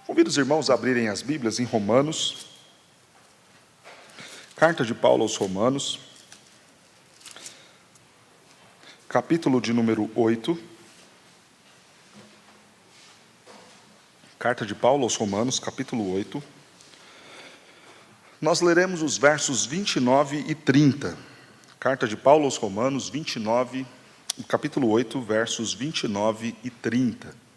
Convido os irmãos a abrirem as Bíblias em Romanos, carta de Paulo aos Romanos, capítulo de número 8. Carta de Paulo aos Romanos, capítulo 8. Nós leremos os versos 29 e 30. Carta de Paulo aos Romanos, capítulo 8, versos 29 e 30.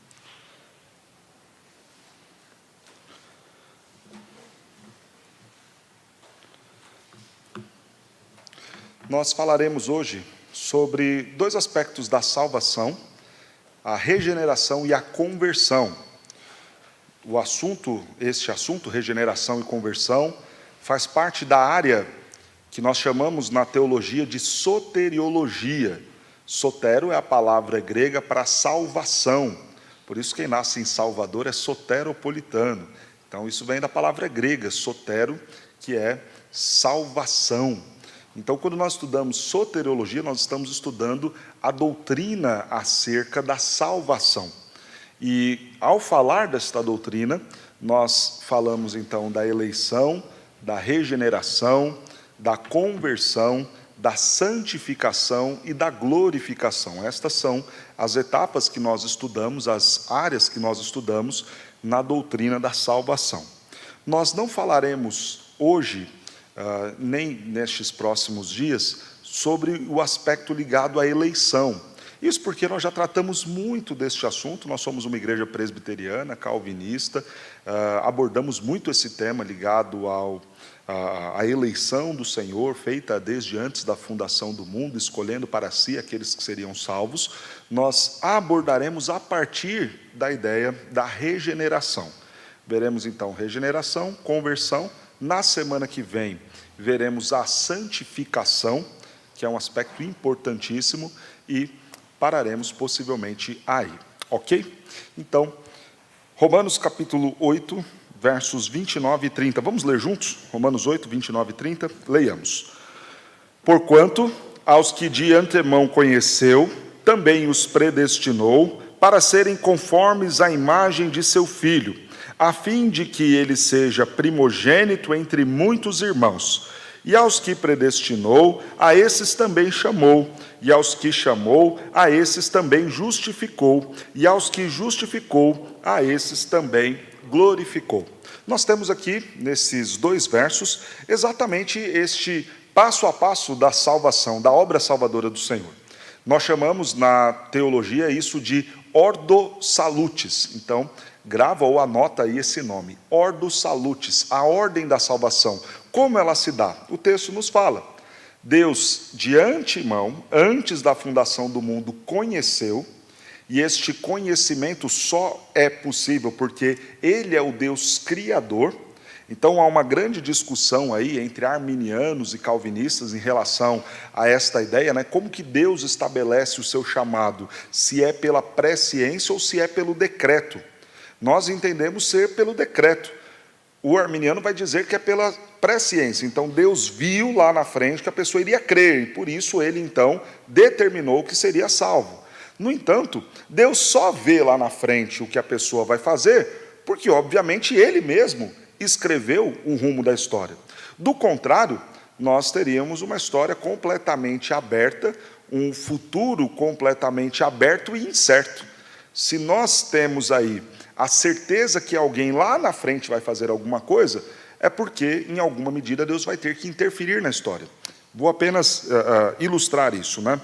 Nós falaremos hoje sobre dois aspectos da salvação, a regeneração e a conversão. Este assunto, regeneração e conversão, faz parte da área que nós chamamos na teologia de soteriologia. Sotero é a palavra grega para salvação. Por isso quem nasce em Salvador é soteropolitano. Então isso vem da palavra grega, sotero, que é salvação. Então, quando nós estudamos soteriologia, nós estamos estudando a doutrina acerca da salvação. E, ao falar desta doutrina, nós falamos, então, da eleição, da regeneração, da conversão, da santificação e da glorificação. Estas são as etapas que nós estudamos, as áreas que nós estudamos na doutrina da salvação. Nós não falaremos hoje, nem nestes próximos dias, sobre o aspecto ligado à eleição. Isso porque nós já tratamos muito deste assunto, nós somos uma igreja presbiteriana, calvinista, abordamos muito esse tema ligado à eleição do Senhor, feita desde antes da fundação do mundo, escolhendo para si aqueles que seriam salvos. Nós abordaremos a partir da ideia da regeneração. Veremos então regeneração, conversão. Na semana que vem, veremos a santificação, que é um aspecto importantíssimo, e pararemos possivelmente aí, ok? Então, Romanos capítulo 8, versos 29 e 30. Vamos ler juntos? Romanos 8, 29 e 30. Leiamos. Porquanto, aos que de antemão conheceu, também os predestinou para serem conformes à imagem de seu Filho, a fim de que ele seja primogênito entre muitos irmãos. E aos que predestinou, a esses também chamou. E aos que chamou, a esses também justificou. E aos que justificou, a esses também glorificou. Nós temos aqui, nesses dois versos, exatamente este passo a passo da salvação, da obra salvadora do Senhor. Nós chamamos na teologia isso de ordo salutis. Então, grava ou anota aí esse nome, ordo salutis, a ordem da salvação. Como ela se dá? O texto nos fala. Deus, de antemão, antes da fundação do mundo, conheceu, e este conhecimento só é possível porque Ele é o Deus Criador. Então há uma grande discussão aí entre arminianos e calvinistas em relação a esta ideia, né? Como que Deus estabelece o seu chamado, se é pela presciência ou se é pelo decreto. Nós entendemos ser pelo decreto. O arminiano vai dizer que é pela presciência. Então Deus viu lá na frente que a pessoa iria crer, e por isso Ele então determinou que seria salvo. No entanto, Deus só vê lá na frente o que a pessoa vai fazer, porque obviamente Ele mesmo escreveu o rumo da história. Do contrário, nós teríamos uma história completamente aberta, um futuro completamente aberto e incerto. Se nós temos aí a certeza que alguém lá na frente vai fazer alguma coisa, é porque, em alguma medida, Deus vai ter que interferir na história. Vou apenas ilustrar isso, né?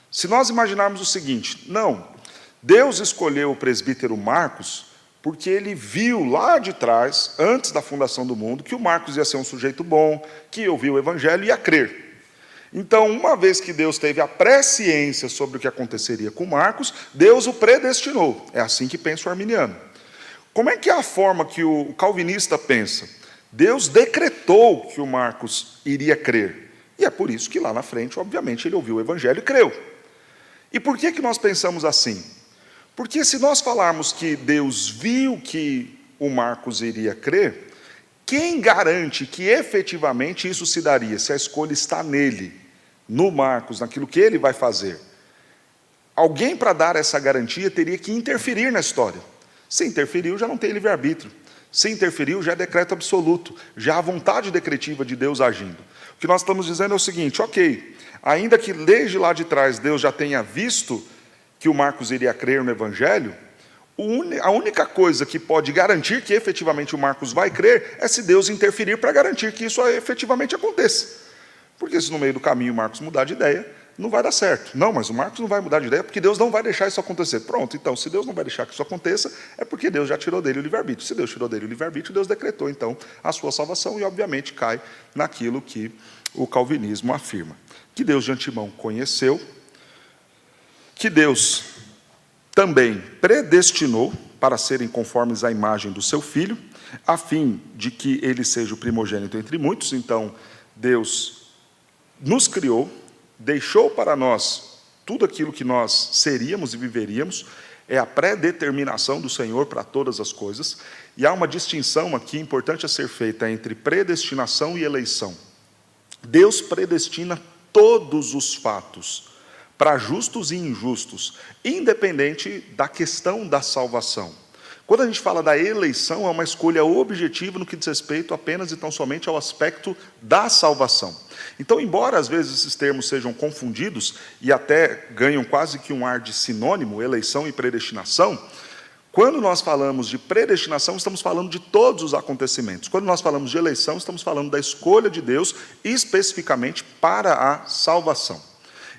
Se nós imaginarmos o seguinte, não, Deus escolheu o presbítero Marcos porque ele viu lá de trás, antes da fundação do mundo, que o Marcos ia ser um sujeito bom, que ouviu o evangelho e ia crer. Então, uma vez que Deus teve a presciência sobre o que aconteceria com Marcos, Deus o predestinou. É assim que pensa o arminiano. Como é que é a forma que o calvinista pensa? Deus decretou que o Marcos iria crer. E é por isso que lá na frente, obviamente, ele ouviu o evangelho e creu. E por que nós pensamos assim? Porque se nós falarmos que Deus viu que o Marcos iria crer, quem garante que efetivamente isso se daria, se a escolha está nele, no Marcos, naquilo que ele vai fazer? Alguém para dar essa garantia teria que interferir na história. Se interferiu, já não tem livre-arbítrio. Se interferiu, já é decreto absoluto, já é a vontade decretiva de Deus agindo. O que nós estamos dizendo é o seguinte, ok, ainda que desde lá de trás Deus já tenha visto que o Marcos iria crer no Evangelho, a única coisa que pode garantir que efetivamente o Marcos vai crer é se Deus interferir para garantir que isso efetivamente aconteça. Porque se no meio do caminho o Marcos mudar de ideia, não vai dar certo. Não, mas o Marcos não vai mudar de ideia porque Deus não vai deixar isso acontecer. Pronto, então, se Deus não vai deixar que isso aconteça, é porque Deus já tirou dele o livre-arbítrio. Se Deus tirou dele o livre-arbítrio, Deus decretou, então, a sua salvação e, obviamente, cai naquilo que o calvinismo afirma. Que Deus de antemão conheceu, que Deus também predestinou para serem conformes à imagem do seu Filho, a fim de que ele seja o primogênito entre muitos. Então, Deus nos criou, deixou para nós tudo aquilo que nós seríamos e viveríamos, é a predeterminação do Senhor para todas as coisas, e há uma distinção aqui importante a ser feita entre predestinação e eleição. Deus predestina todos os fatos, para justos e injustos, independente da questão da salvação. Quando a gente fala da eleição, é uma escolha objetiva no que diz respeito apenas e tão somente ao aspecto da salvação. Então, embora às vezes esses termos sejam confundidos e até ganham quase que um ar de sinônimo, eleição e predestinação, quando nós falamos de predestinação, estamos falando de todos os acontecimentos. Quando nós falamos de eleição, estamos falando da escolha de Deus, especificamente para a salvação.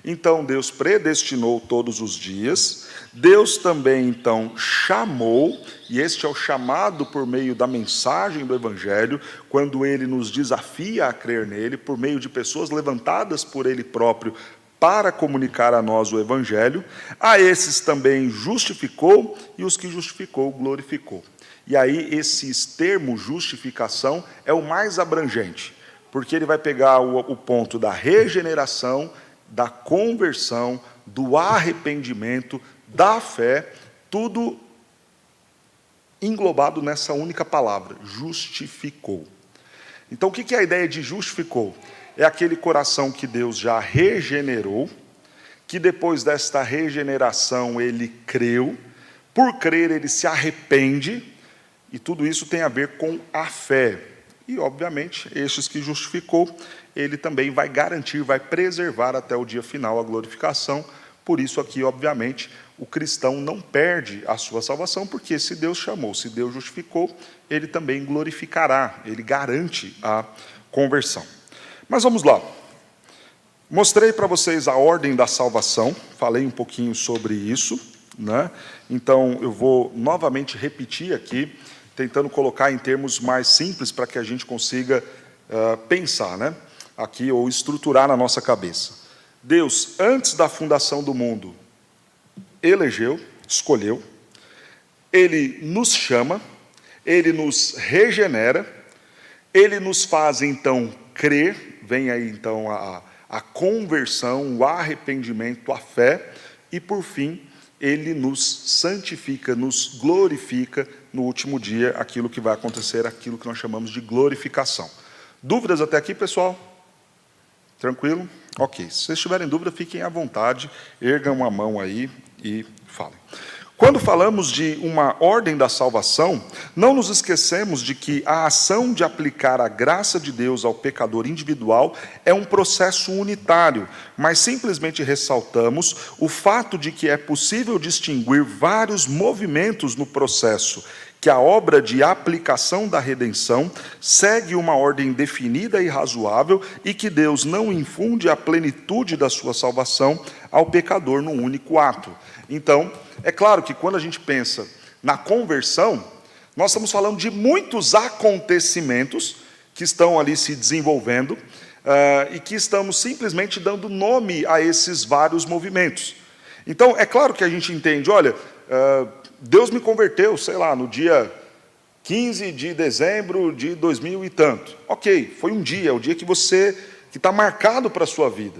Então, Deus predestinou todos os dias, Deus também, então, chamou, e este é o chamado por meio da mensagem do Evangelho, quando Ele nos desafia a crer nele, por meio de pessoas levantadas por Ele próprio, para comunicar a nós o Evangelho. A esses também justificou, e os que justificou, glorificou. E aí, esse termo justificação é o mais abrangente, porque ele vai pegar o ponto da regeneração, da conversão, do arrependimento, da fé, tudo englobado nessa única palavra, justificou. Então, o que é a ideia de justificou? É aquele coração que Deus já regenerou, que depois desta regeneração ele creu, por crer ele se arrepende, e tudo isso tem a ver com a fé. E, obviamente, estes que justificou, ele também vai garantir, vai preservar até o dia final a glorificação. Por isso aqui, obviamente, o cristão não perde a sua salvação, porque se Deus chamou, se Deus justificou, ele também glorificará, ele garante a conversão. Mas vamos lá. Mostrei para vocês a ordem da salvação, falei um pouquinho sobre isso, né? Então, eu vou novamente repetir aqui, tentando colocar em termos mais simples para que a gente consiga pensar, né? Aqui, ou estruturar na nossa cabeça. Deus, antes da fundação do mundo, elegeu, escolheu, Ele nos chama, Ele nos regenera, Ele nos faz, então, crer, vem aí, então, a conversão, o arrependimento, a fé, e, por fim, Ele nos santifica, nos glorifica no último dia, aquilo que vai acontecer, aquilo que nós chamamos de glorificação. Dúvidas até aqui, pessoal? Tranquilo? Ok. Se vocês tiverem dúvida, fiquem à vontade, ergam a mão aí e falem. Quando falamos de uma ordem da salvação, não nos esquecemos de que a ação de aplicar a graça de Deus ao pecador individual é um processo unitário, mas simplesmente ressaltamos o fato de que é possível distinguir vários movimentos no processo, que a obra de aplicação da redenção segue uma ordem definida e razoável e que Deus não infunde a plenitude da sua salvação ao pecador num único ato. Então, é claro que quando a gente pensa na conversão, nós estamos falando de muitos acontecimentos que estão ali se desenvolvendo e que estamos simplesmente dando nome a esses vários movimentos. Então, é claro que a gente entende, olha, Deus me converteu, sei lá, no dia 15 de dezembro de 2000 e tanto. Ok, foi um dia, é o dia que está marcado para a sua vida.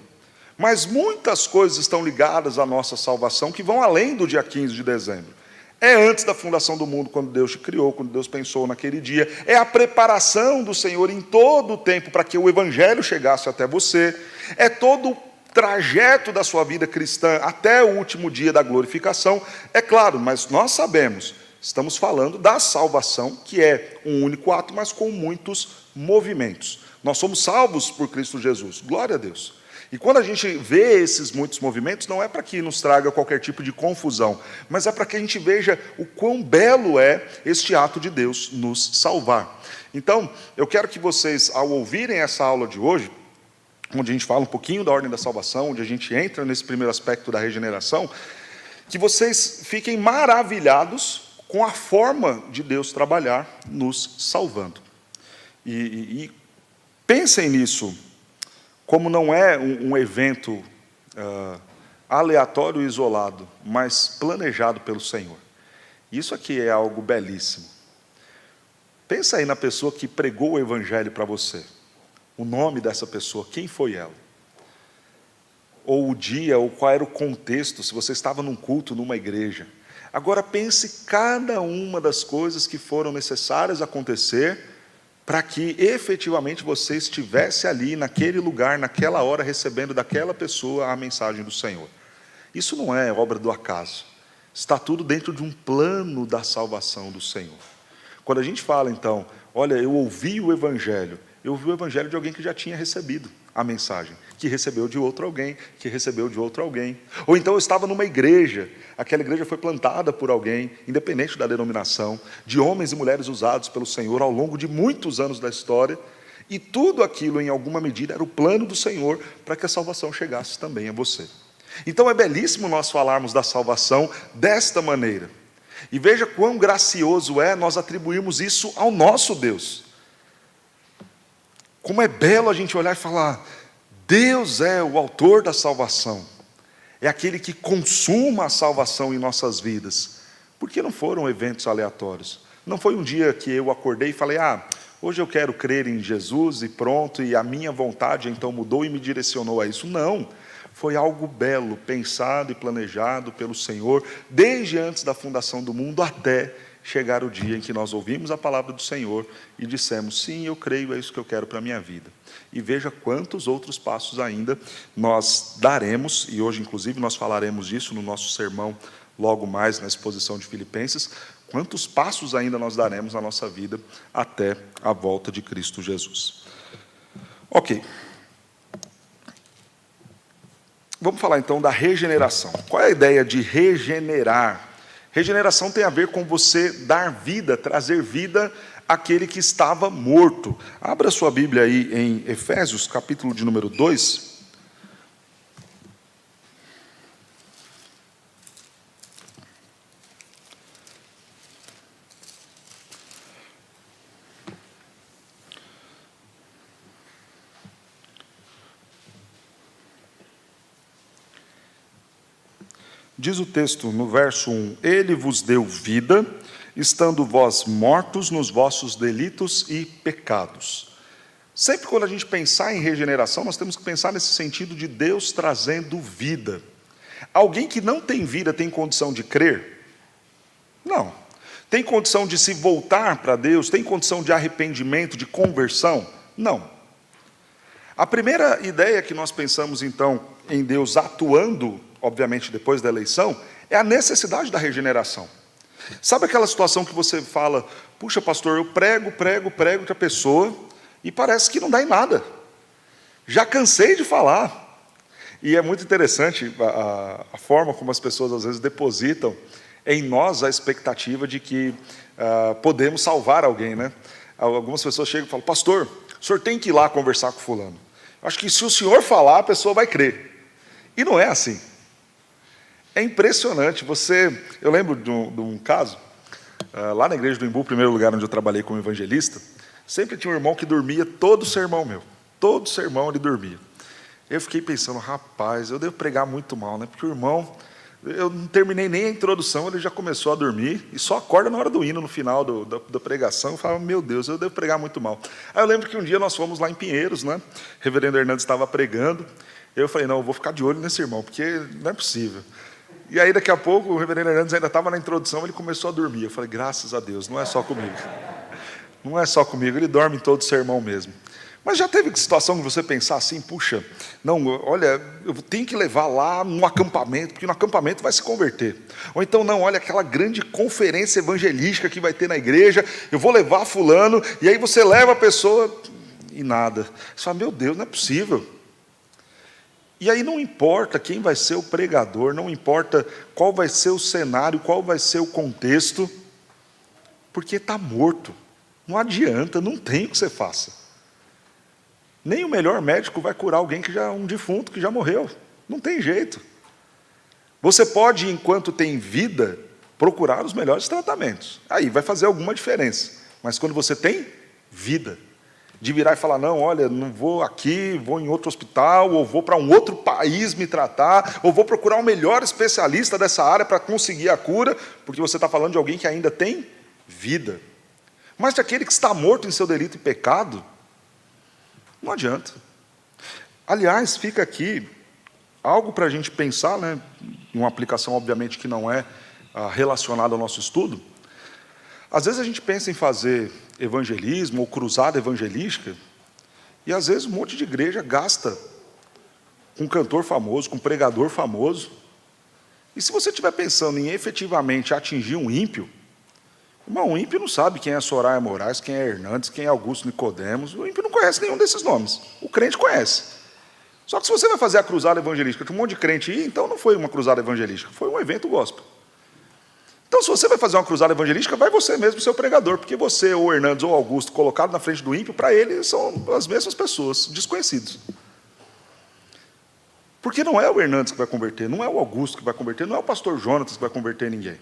Mas muitas coisas estão ligadas à nossa salvação que vão além do dia 15 de dezembro. É antes da fundação do mundo, quando Deus te criou, quando Deus pensou naquele dia. É a preparação do Senhor em todo o tempo para que o Evangelho chegasse até você. É todo o trajeto da sua vida cristã até o último dia da glorificação. É claro, mas nós sabemos Estamos falando da salvação, que é um único ato, mas com muitos movimentos. Nós somos salvos por Cristo Jesus. Glória a Deus. E quando a gente vê esses muitos movimentos, não é para que nos traga qualquer tipo de confusão, mas é para que a gente veja o quão belo é este ato de Deus nos salvar. Então, eu quero que vocês, ao ouvirem essa aula de hoje, onde a gente fala um pouquinho da ordem da salvação, onde a gente entra nesse primeiro aspecto da regeneração, que vocês fiquem maravilhados com a forma de Deus trabalhar nos salvando. E pensem nisso, como não é um evento aleatório e isolado, mas planejado pelo Senhor. Isso aqui é algo belíssimo. Pensa aí na pessoa que pregou o Evangelho para você. O nome dessa pessoa, quem foi ela? Ou o dia, ou qual era o contexto, se você estava num culto, numa igreja. Agora pense cada uma das coisas que foram necessárias acontecer para que efetivamente você estivesse ali, naquele lugar, naquela hora, recebendo daquela pessoa a mensagem do Senhor. Isso não é obra do acaso. Está tudo dentro de um plano da salvação do Senhor. Quando a gente fala, então, olha, eu ouvi o Evangelho de alguém que já tinha recebido a mensagem, que recebeu de outro alguém, que recebeu de outro alguém. Ou então eu estava numa igreja, aquela igreja foi plantada por alguém, independente da denominação, de homens e mulheres usados pelo Senhor ao longo de muitos anos da história, e tudo aquilo, em alguma medida, era o plano do Senhor para que a salvação chegasse também a você. Então é belíssimo nós falarmos da salvação desta maneira. E veja quão gracioso é nós atribuirmos isso ao nosso Deus. Como é belo a gente olhar e falar, Deus é o autor da salvação, é aquele que consuma a salvação em nossas vidas, porque não foram eventos aleatórios, não foi um dia que eu acordei e falei, hoje eu quero crer em Jesus e pronto, e a minha vontade então mudou e me direcionou a isso. Não, foi algo belo, pensado e planejado pelo Senhor, desde antes da fundação do mundo até chegar o dia em que nós ouvimos a palavra do Senhor e dissemos, sim, eu creio, é isso que eu quero para a minha vida. E veja quantos outros passos ainda nós daremos, e hoje inclusive nós falaremos disso no nosso sermão, logo mais na exposição de Filipenses, quantos passos ainda nós daremos na nossa vida até a volta de Cristo Jesus. Ok. Vamos falar então da regeneração. Qual é a ideia de regenerar? Regeneração tem a ver com você dar vida, trazer vida àquele que estava morto. Abra sua Bíblia aí em Efésios, capítulo de número 2. Diz o texto no verso 1, Ele vos deu vida, estando vós mortos nos vossos delitos e pecados. Sempre quando a gente pensar em regeneração, nós temos que pensar nesse sentido de Deus trazendo vida. Alguém que não tem vida tem condição de crer? Não. Tem condição de se voltar para Deus? Tem condição de arrependimento, de conversão? Não. A primeira ideia que nós pensamos então em Deus atuando, obviamente depois da eleição, é a necessidade da regeneração. Sabe aquela situação que você fala, puxa pastor, eu prego para a pessoa e parece que não dá em nada. Já cansei de falar. E é muito interessante a forma como as pessoas às vezes depositam em nós a expectativa de que podemos salvar alguém, né? Algumas pessoas chegam e falam, pastor, o senhor tem que ir lá conversar com fulano. Acho que se o senhor falar, a pessoa vai crer. E não é assim. É impressionante. Eu lembro de um caso, lá na igreja do Imbu, o primeiro lugar onde eu trabalhei como evangelista, sempre tinha um irmão que dormia todo sermão meu. Todo sermão ele dormia. Eu fiquei pensando, rapaz, eu devo pregar muito mal, né? Porque o irmão, eu não terminei nem a introdução, ele já começou a dormir e só acorda na hora do hino, no final da pregação. Eu falava, meu Deus, eu devo pregar muito mal. Aí eu lembro que um dia nós fomos lá em Pinheiros, né? O reverendo Hernandes estava pregando. Eu falei, não, eu vou ficar de olho nesse irmão, porque não é possível. E aí, daqui a pouco, o reverendo Hernandes ainda estava na introdução, ele começou a dormir. Eu falei, graças a Deus, não é só comigo. Não é só comigo, ele dorme em todo sermão mesmo. Mas já teve situação de você pensar assim, puxa, não, olha, eu tenho que levar lá no acampamento, porque no acampamento vai se converter. Ou então, não, olha, aquela grande conferência evangelística que vai ter na igreja, eu vou levar fulano, e aí você leva a pessoa e nada. Você fala, meu Deus, não é possível. E aí não importa quem vai ser o pregador, não importa qual vai ser o cenário, qual vai ser o contexto, porque está morto. Não adianta, não tem o que você faça. Nem o melhor médico vai curar alguém que já um defunto, que já morreu. Não tem jeito. Você pode, enquanto tem vida, procurar os melhores tratamentos. Aí vai fazer alguma diferença. Mas quando você tem vida, de virar e falar, não, olha, não vou aqui, vou em outro hospital, ou vou para um outro país me tratar, ou vou procurar o melhor especialista dessa área para conseguir a cura, porque você está falando de alguém que ainda tem vida. Mas de aquele que está morto em seu delito e pecado, não adianta. Aliás, fica aqui algo para a gente pensar, né? Uma aplicação, obviamente, que não é relacionada ao nosso estudo. Às vezes a gente pensa em fazer evangelismo ou cruzada evangelística, e às vezes um monte de igreja gasta com um cantor famoso, com um pregador famoso. E se você estiver pensando em efetivamente atingir um ímpio, um ímpio não sabe quem é Soraya Moraes, quem é Hernandes, quem é Augusto Nicodemos. O ímpio não conhece nenhum desses nomes. O crente conhece. Só que se você vai fazer a cruzada evangelística, que um monte de crente ir, então não foi uma cruzada evangelística, foi um evento gospel. Então, se você vai fazer uma cruzada evangelística, vai você mesmo ser o pregador, porque você, ou Hernandes, ou Augusto, colocado na frente do ímpio, para ele são as mesmas pessoas, desconhecidos. Porque não é o Hernandes que vai converter, não é o Augusto que vai converter, não é o pastor Jonatas que vai converter ninguém.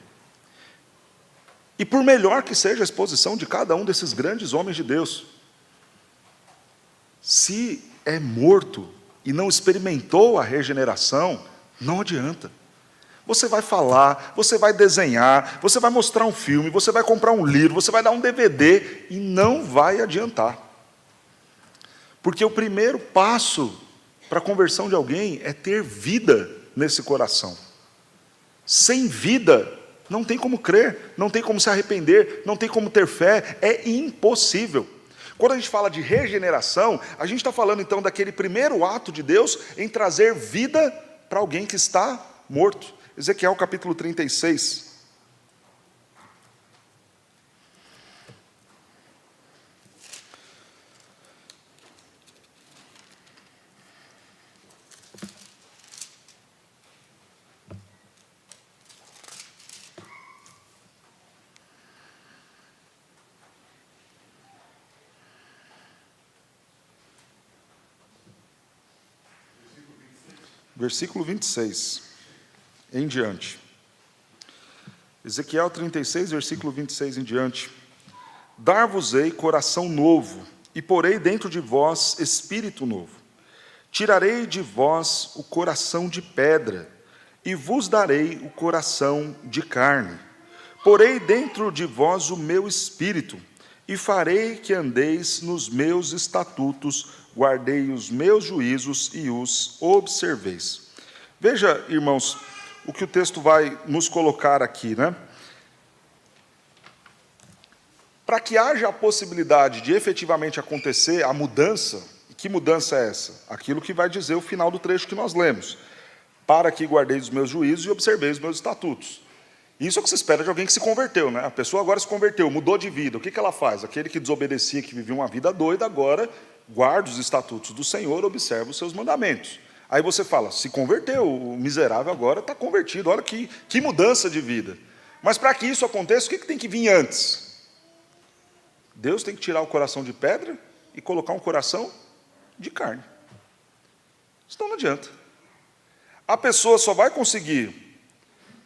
E por melhor que seja a exposição de cada um desses grandes homens de Deus, se é morto e não experimentou a regeneração, não adianta. Você vai falar, você vai desenhar, você vai mostrar um filme, você vai comprar um livro, você vai dar um DVD e não vai adiantar. Porque o primeiro passo para a conversão de alguém é ter vida nesse coração. Sem vida, não tem como crer, não tem como se arrepender, não tem como ter fé, é impossível. Quando a gente fala de regeneração, a gente está falando então daquele primeiro ato de Deus em trazer vida para alguém que está morto. Ezequiel capítulo 36. Versículo 26, em diante. Ezequiel 36, versículo 26 em diante. Dar-vos-ei coração novo, e porei dentro de vós espírito novo. Tirarei de vós o coração de pedra, e vos darei o coração de carne. Porei dentro de vós o meu espírito, e farei que andeis nos meus estatutos, guardei os meus juízos e os observeis. Veja, irmãos, o que o texto vai nos colocar aqui, né? Para que haja a possibilidade de efetivamente acontecer a mudança, que mudança é essa? Aquilo que vai dizer o final do trecho que nós lemos. Para que guardeis os meus juízos e observeis os meus estatutos. Isso é o que se espera de alguém que se converteu, né? A pessoa agora se converteu, mudou de vida. O que ela faz? Aquele que desobedecia, que vivia uma vida doida, agora guarda os estatutos do Senhor, observa os seus mandamentos. Aí você fala, se converteu, o miserável agora está convertido, olha que mudança de vida. Mas para que isso aconteça, o que tem que vir antes? Deus tem que tirar o coração de pedra e colocar um coração de carne. Senão não adianta. A pessoa só vai conseguir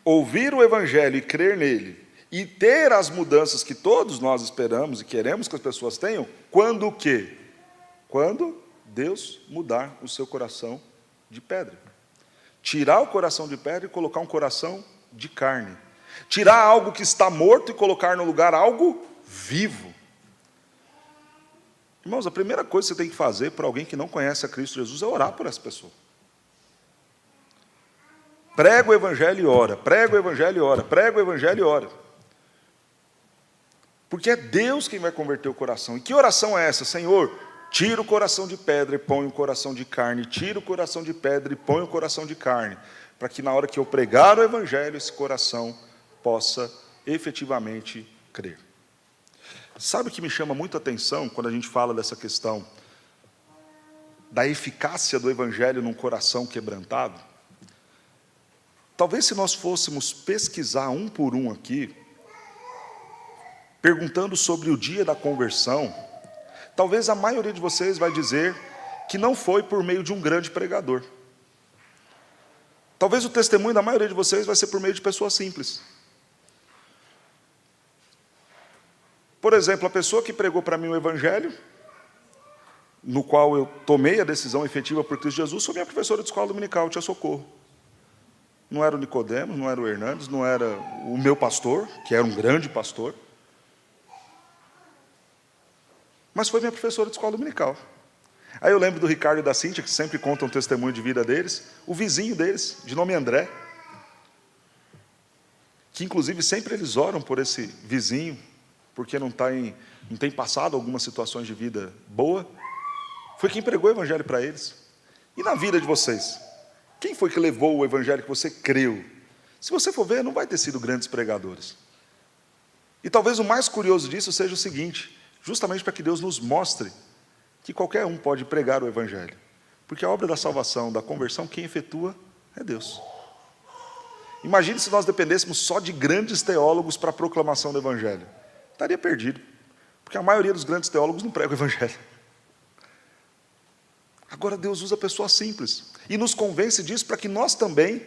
ouvir o Evangelho e crer nele, e ter as mudanças que todos nós esperamos e queremos que as pessoas tenham, quando o quê? Quando Deus mudar o seu coração de pedra. Tirar o coração de pedra e colocar um coração de carne. Tirar algo que está morto e colocar no lugar algo vivo. Irmãos, a primeira coisa que você tem que fazer para alguém que não conhece a Cristo Jesus é orar por essa pessoa. Prega o Evangelho e ora, prega o Evangelho e ora, prega o Evangelho e ora. Porque é Deus quem vai converter o coração. E que oração é essa? Senhor, Tira o coração de pedra e põe o coração de carne. Tira o coração de pedra e põe o coração de carne. Para que na hora que eu pregar o Evangelho, esse coração possa efetivamente crer. Sabe o que me chama muito a atenção quando a gente fala dessa questão da eficácia do Evangelho num coração quebrantado? Talvez se nós fôssemos pesquisar um por um aqui, perguntando sobre o dia da conversão, talvez a maioria de vocês vai dizer que não foi por meio de um grande pregador. Talvez o testemunho da maioria de vocês vai ser por meio de pessoas simples. Por exemplo, a pessoa que pregou para mim o Evangelho, no qual eu tomei a decisão efetiva por Cristo Jesus, foi minha professora de escola dominical, tia Socorro. Não era o Nicodemos, não era o Hernandes, não era o meu pastor, que era um grande pastor, mas foi minha professora de escola dominical. Aí eu lembro do Ricardo e da Cíntia, que sempre contam um testemunho de vida deles, o vizinho deles, de nome André, que inclusive sempre eles oram por esse vizinho, porque não tem passado algumas situações de vida boa, foi quem pregou o Evangelho para eles. E na vida de vocês? Quem foi que levou o Evangelho que você creu? Se você for ver, não vai ter sido grandes pregadores. E talvez o mais curioso disso seja o seguinte, justamente para que Deus nos mostre que qualquer um pode pregar o Evangelho. Porque a obra da salvação, da conversão, quem efetua é Deus. Imagine se nós dependêssemos só de grandes teólogos para a proclamação do Evangelho. Estaria perdido. Porque a maioria dos grandes teólogos não prega o Evangelho. Agora Deus usa pessoas simples. E nos convence disso para que nós também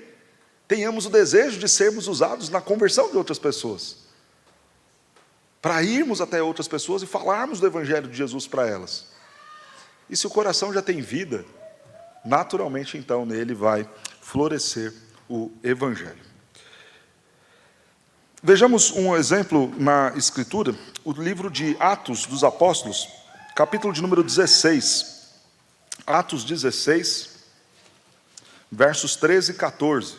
tenhamos o desejo de sermos usados na conversão de outras pessoas. Para irmos até outras pessoas e falarmos do Evangelho de Jesus para elas. E se o coração já tem vida, naturalmente então nele vai florescer o Evangelho. Vejamos um exemplo na Escritura, o livro de Atos dos Apóstolos, capítulo de número 16. Atos 16, versos 13 e 14.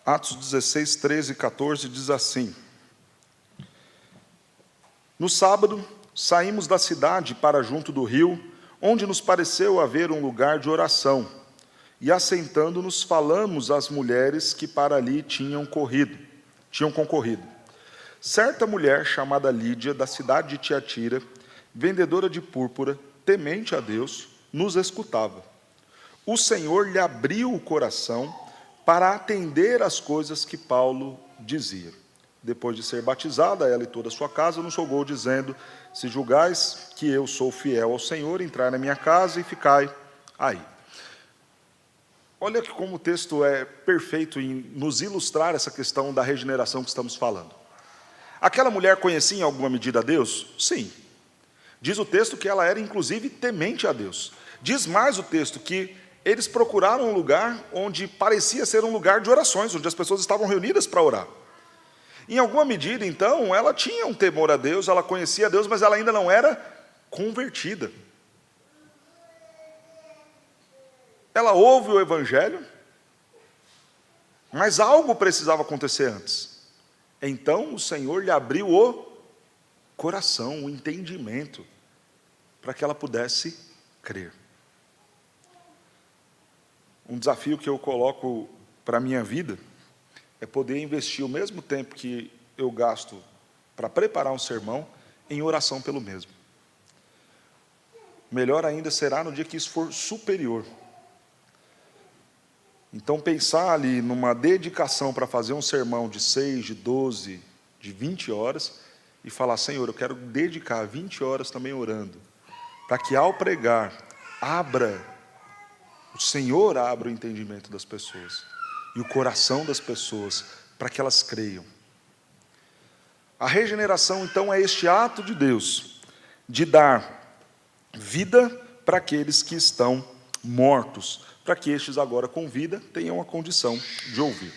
Atos 16, 13 e 14 diz assim: No sábado, saímos da cidade para junto do rio, onde nos pareceu haver um lugar de oração, e assentando-nos, falamos às mulheres que para ali tinham concorrido. Certa mulher chamada Lídia, da cidade de Tiatira, vendedora de púrpura, temente a Deus, nos escutava. O Senhor lhe abriu o coração para atender às coisas que Paulo dizia. Depois de ser batizada, ela e toda a sua casa, nos rogou, dizendo: Se julgais que eu sou fiel ao Senhor, entrai na minha casa e ficai aí. Olha que como o texto é perfeito em nos ilustrar essa questão da regeneração que estamos falando. Aquela mulher conhecia em alguma medida a Deus? Sim. Diz o texto que ela era inclusive temente a Deus. Diz mais o texto que eles procuraram um lugar onde parecia ser um lugar de orações, onde as pessoas estavam reunidas para orar. Em alguma medida, então, ela tinha um temor a Deus, ela conhecia a Deus, mas ela ainda não era convertida. Ela ouve o Evangelho, mas algo precisava acontecer antes. Então o Senhor lhe abriu o coração, o entendimento, para que ela pudesse crer. Um desafio que eu coloco para a minha vida é poder investir o mesmo tempo que eu gasto para preparar um sermão em oração pelo mesmo. Melhor ainda será no dia que isso for superior. Então, pensar ali numa dedicação para fazer um sermão de 6, de 12, de 20 horas, e falar: Senhor, eu quero dedicar 20 horas também orando, para que ao pregar, o Senhor abra o entendimento das pessoas, e o coração das pessoas, para que elas creiam. A regeneração, então, é este ato de Deus, de dar vida para aqueles que estão mortos, para que estes agora com vida tenham a condição de ouvir.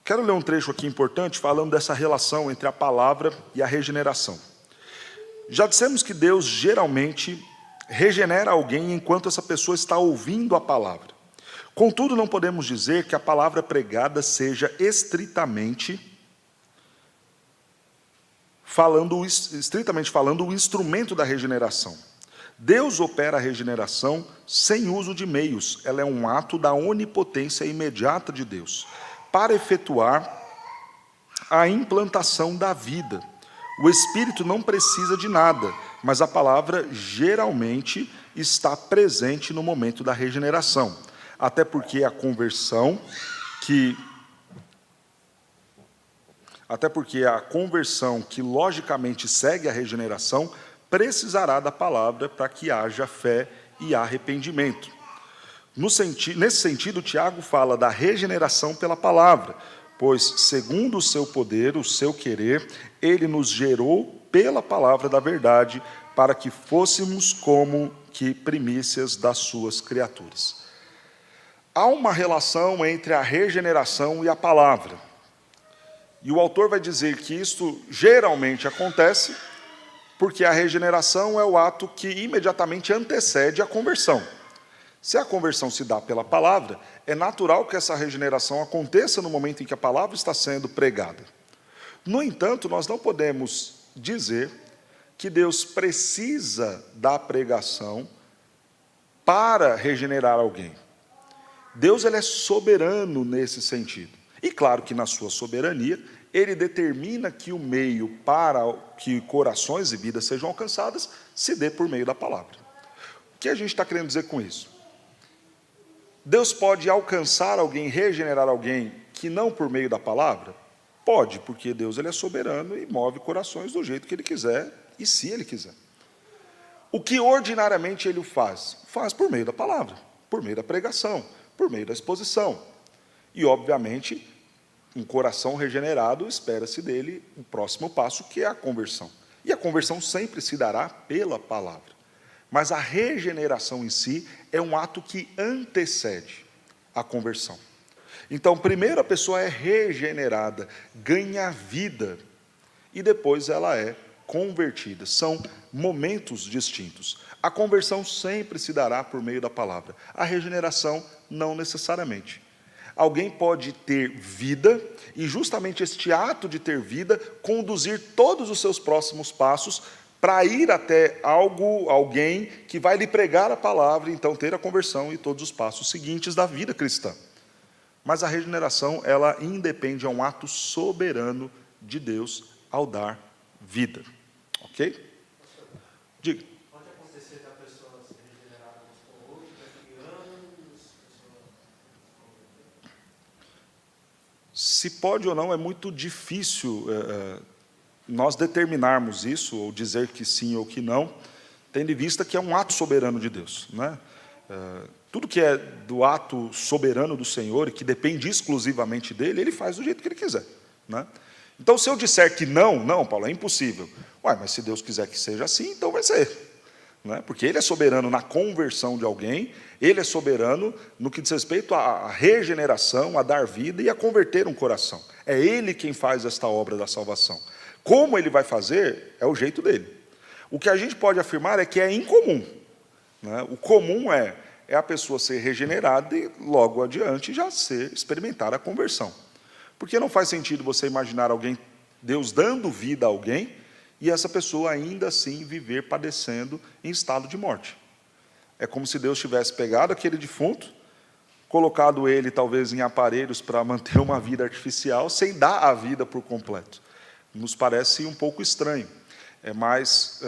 Quero ler um trecho aqui importante, falando dessa relação entre a palavra e a regeneração. Já dissemos que Deus geralmente regenera alguém enquanto essa pessoa está ouvindo a palavra. Contudo, não podemos dizer que a palavra pregada seja estritamente falando, o instrumento da regeneração. Deus opera a regeneração sem uso de meios. Ela é um ato da onipotência imediata de Deus, para efetuar a implantação da vida. O Espírito não precisa de nada, mas a palavra geralmente está presente no momento da regeneração. Até porque a conversão que logicamente segue a regeneração precisará da palavra para que haja fé e arrependimento. Nesse sentido, Tiago fala da regeneração pela palavra, pois, segundo o seu poder, o seu querer, ele nos gerou pela palavra da verdade, para que fôssemos como que primícias das suas criaturas. Há uma relação entre a regeneração e a palavra. E o autor vai dizer que isto geralmente acontece porque a regeneração é o ato que imediatamente antecede a conversão. Se a conversão se dá pela palavra, é natural que essa regeneração aconteça no momento em que a palavra está sendo pregada. No entanto, nós não podemos dizer que Deus precisa da pregação para regenerar alguém. Deus ele é soberano nesse sentido. E claro que na sua soberania, ele determina que o meio para que corações e vidas sejam alcançadas se dê por meio da palavra. O que a gente está querendo dizer com isso? Deus pode alcançar alguém, regenerar alguém, que não por meio da palavra? Pode, porque Deus ele é soberano e move corações do jeito que Ele quiser e se Ele quiser. O que ordinariamente Ele faz? Faz por meio da palavra, por meio da pregação, por meio da exposição. E, obviamente, um coração regenerado, espera-se dele o próximo passo, que é a conversão. E a conversão sempre se dará pela palavra. Mas a regeneração em si é um ato que antecede a conversão. Então, primeiro a pessoa é regenerada, ganha vida, e depois ela é convertida. São momentos distintos. A conversão sempre se dará por meio da palavra. A regeneração, não necessariamente. Alguém pode ter vida, e justamente este ato de ter vida, conduzir todos os seus próximos passos para ir até alguém que vai lhe pregar a palavra, e então ter a conversão e todos os passos seguintes da vida cristã. Mas a regeneração, ela independe, é um ato soberano de Deus ao dar vida. Ok? Diga. Pode acontecer da pessoa ser regenerada hoje, daqui a anos, Se pode ou não, é muito difícil nós determinarmos isso, ou dizer que sim ou que não, tendo em vista que é um ato soberano de Deus, né? Tudo que é do ato soberano do Senhor, e que depende exclusivamente dele, Ele faz do jeito que Ele quiser, né? Então, se eu disser que não, Paulo, é impossível. Ué, mas se Deus quiser que seja assim, então vai ser, né? Porque Ele é soberano na conversão de alguém, Ele é soberano no que diz respeito à regeneração, a dar vida e a converter um coração. É Ele quem faz esta obra da salvação. Como Ele vai fazer, é o jeito dele. O que a gente pode afirmar é que é incomum, né? O comum é a pessoa ser regenerada e logo adiante já experimentar a conversão. Porque não faz sentido você imaginar alguém, Deus dando vida a alguém, e essa pessoa ainda assim viver padecendo em estado de morte. É como se Deus tivesse pegado aquele defunto, colocado ele talvez em aparelhos para manter uma vida artificial, sem dar a vida por completo. Nos parece um pouco estranho. É mais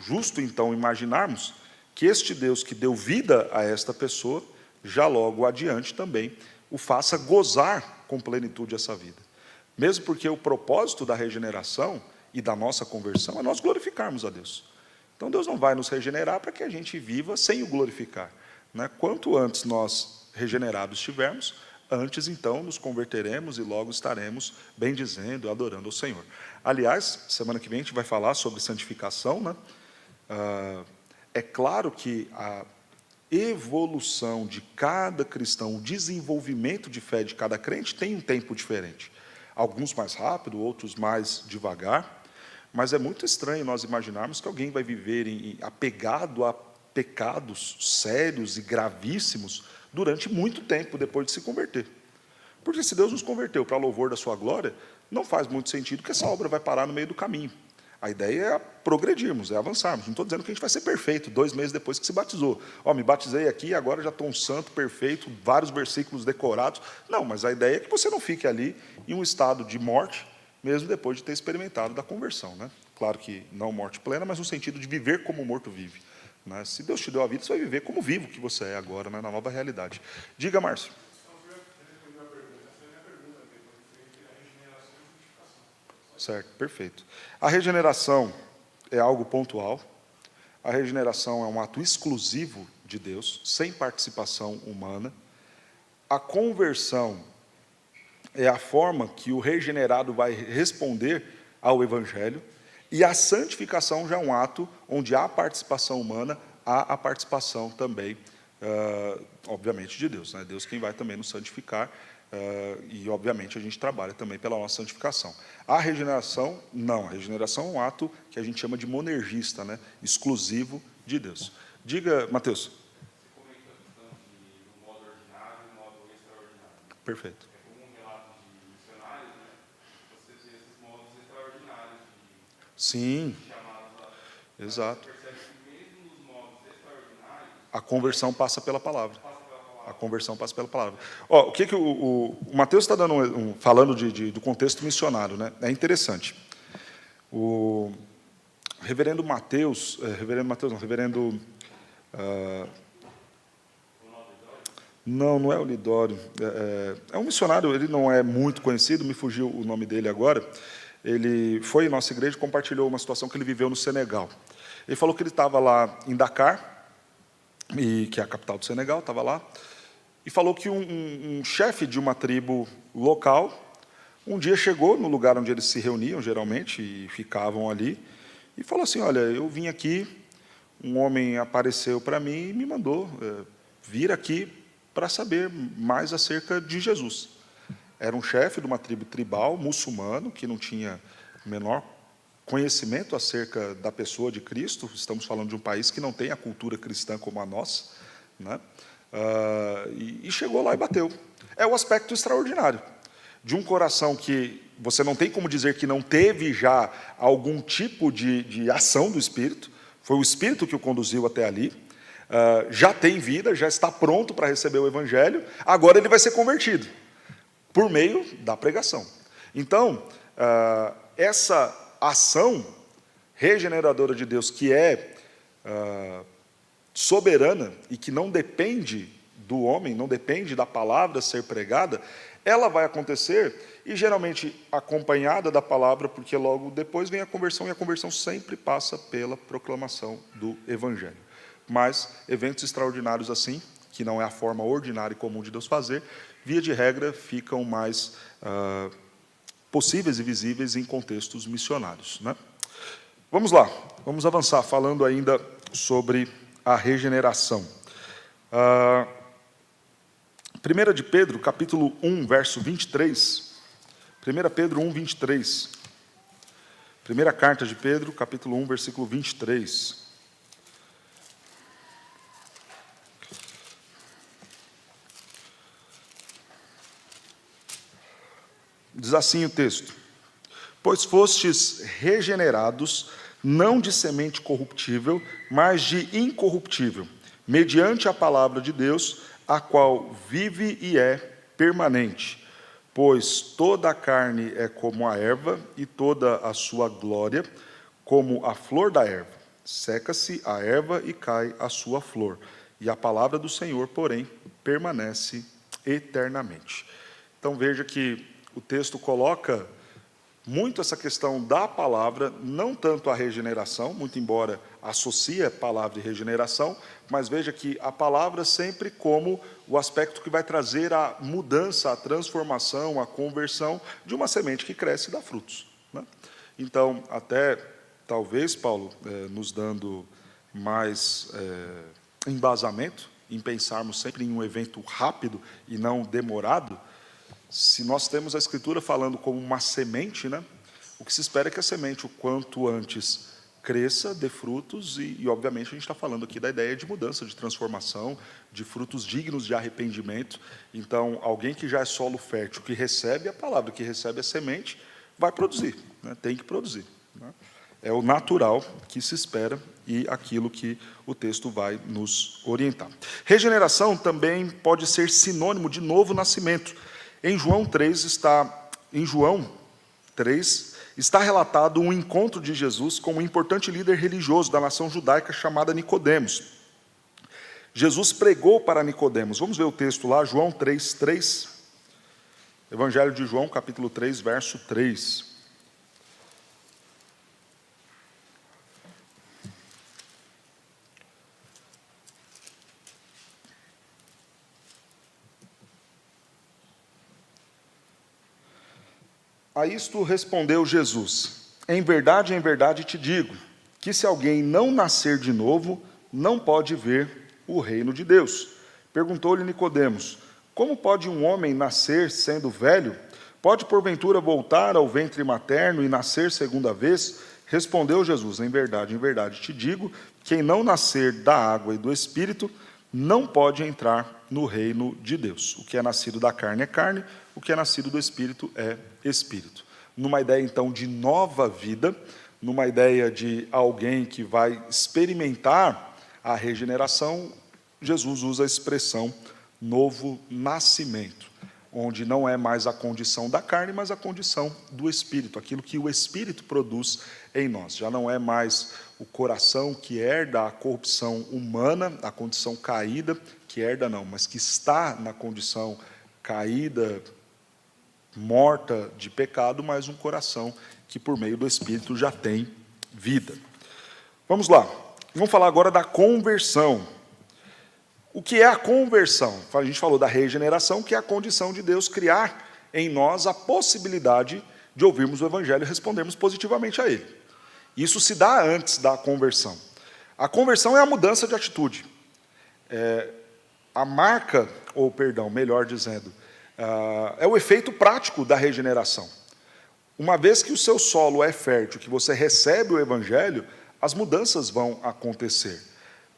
justo, então, imaginarmos que este Deus que deu vida a esta pessoa, já logo adiante também o faça gozar com plenitude essa vida. Mesmo porque o propósito da regeneração e da nossa conversão é nós glorificarmos a Deus. Então Deus não vai nos regenerar para que a gente viva sem o glorificar, né? Quanto antes nós regenerados estivermos, antes então nos converteremos e logo estaremos bendizendo e adorando ao Senhor. Aliás, semana que vem a gente vai falar sobre santificação, né? É claro que a evolução de cada cristão, o desenvolvimento de fé de cada crente tem um tempo diferente. Alguns mais rápido, outros mais devagar. Mas é muito estranho nós imaginarmos que alguém vai viver apegado a pecados sérios e gravíssimos durante muito tempo depois de se converter. Porque se Deus nos converteu para louvor da sua glória, não faz muito sentido que essa obra vai parar no meio do caminho. A ideia é progredirmos, é avançarmos. Não estou dizendo que a gente vai ser perfeito 2 meses depois que se batizou. Me batizei aqui, agora já estou um santo perfeito, vários versículos decorados. Não, mas a ideia é que você não fique ali em um estado de morte, mesmo depois de ter experimentado da conversão, né? Claro que não morte plena, mas no sentido de viver como o morto vive, né? Se Deus te deu a vida, você vai viver como vivo que você é agora, né? Na nova realidade. Diga, Márcio. Certo, perfeito. A regeneração é algo pontual. A regeneração é um ato exclusivo de Deus, sem participação humana. A conversão é a forma que o regenerado vai responder ao Evangelho. E a santificação já é um ato onde há participação humana, há a participação também, obviamente, de Deus, né? Deus quem vai também nos santificar. E, obviamente, a gente trabalha também pela nossa santificação. A regeneração, não. A regeneração é um ato que a gente chama de monergista, né? Exclusivo de Deus. Diga, Mateus. Você comentou a questão do modo ordinário e modo extraordinário. Perfeito. É como um relato de missionários, né? Você tem esses modos extraordinários Sim. de chamados lá. Exato. Você percebe que mesmo nos modos extraordinários, A conversão passa pela palavra. passa pela palavra. A conversão passa pela palavra. O que o Mateus está dando falando do contexto missionário, né? É interessante. O reverendo Mateus, não é o Lidório. É um missionário, ele não é muito conhecido, me fugiu o nome dele agora. Ele foi em nossa igreja e compartilhou uma situação que ele viveu no Senegal. Ele falou que ele estava lá em Dakar, que é a capital do Senegal, estava lá, e falou que um chefe de uma tribo local, um dia chegou no lugar onde eles se reuniam, geralmente, e ficavam ali, e falou assim, olha, eu vim aqui, um homem apareceu para mim e me mandou vir aqui para saber mais acerca de Jesus. Era um chefe de uma tribo tribal, muçulmano, que não tinha o menor conhecimento acerca da pessoa de Cristo. Estamos falando de um país que não tem a cultura cristã como a nossa, né? E chegou lá e bateu. É o aspecto extraordinário de um coração que você não tem como dizer que não teve já algum tipo de ação do Espírito. Foi o Espírito que o conduziu até ali. Já tem vida, já está pronto para receber o Evangelho. Agora ele vai ser convertido por meio da pregação. Então, essa ação regeneradora de Deus, que é soberana e que não depende do homem, não depende da palavra ser pregada, ela vai acontecer e geralmente acompanhada da palavra, porque logo depois vem a conversão, e a conversão sempre passa pela proclamação do Evangelho. Mas eventos extraordinários assim, que não é a forma ordinária e comum de Deus fazer, via de regra, ficam mais possíveis e visíveis em contextos missionários, né? Vamos lá, vamos avançar, falando ainda sobre a regeneração. 1 de Pedro, capítulo 1, verso 23. 1 Pedro 1, 23. Primeira carta de Pedro, capítulo 1, versículo 23. Diz assim o texto: pois fostes regenerados, não de semente corruptível, mas de incorruptível, mediante a palavra de Deus, a qual vive e é permanente. Pois toda a carne é como a erva, e toda a sua glória como a flor da erva. Seca-se a erva e cai a sua flor, e a palavra do Senhor, porém, permanece eternamente. Então veja que o texto coloca muito essa questão da palavra, não tanto a regeneração, muito embora associe a palavra e regeneração, mas veja que a palavra sempre como o aspecto que vai trazer a mudança, a transformação, a conversão de uma semente que cresce e dá frutos, né? Então, até talvez, Paulo, nos dando mais embasamento, em pensarmos sempre em um evento rápido e não demorado, se nós temos a Escritura falando como uma semente, né? O que se espera é que a semente, o quanto antes, cresça, dê frutos, e obviamente, a gente está falando aqui da ideia de mudança, de transformação, de frutos dignos de arrependimento. Então, alguém que já é solo fértil, que recebe a palavra, que recebe a semente, vai produzir, né? Tem que produzir, né? É o natural que se espera e aquilo que o texto vai nos orientar. Regeneração também pode ser sinônimo de novo nascimento. Em João 3 está relatado um encontro de Jesus com um importante líder religioso da nação judaica chamada Nicodemos. Jesus pregou para Nicodemos. Vamos ver o texto lá, João 3:3. Evangelho de João, capítulo 3, verso 3. A isto respondeu Jesus: em verdade te digo, que se alguém não nascer de novo, não pode ver o reino de Deus. Perguntou-lhe Nicodemos: como pode um homem nascer sendo velho? Pode porventura voltar ao ventre materno e nascer segunda vez? Respondeu Jesus: em verdade te digo, quem não nascer da água e do Espírito, não pode entrar no reino de Deus. O que é nascido da carne é carne, o que é nascido do Espírito é Espírito. Numa ideia, então, de nova vida, numa ideia de alguém que vai experimentar a regeneração, Jesus usa a expressão novo nascimento, onde não é mais a condição da carne, mas a condição do Espírito, aquilo que o Espírito produz em nós. Já não é mais o coração que herda a corrupção humana, a condição caída, que herda não, mas que está na condição caída, morta de pecado, mas um coração que por meio do Espírito já tem vida. Vamos lá, vamos falar agora da conversão. O que é a conversão? A gente falou da regeneração, que é a condição de Deus criar em nós a possibilidade de ouvirmos o Evangelho e respondermos positivamente a ele. Isso se dá antes da conversão. A conversão é a mudança de atitude. A marca, ou perdão, melhor dizendo, é o efeito prático da regeneração. Uma vez que o seu solo é fértil, que você recebe o Evangelho, as mudanças vão acontecer.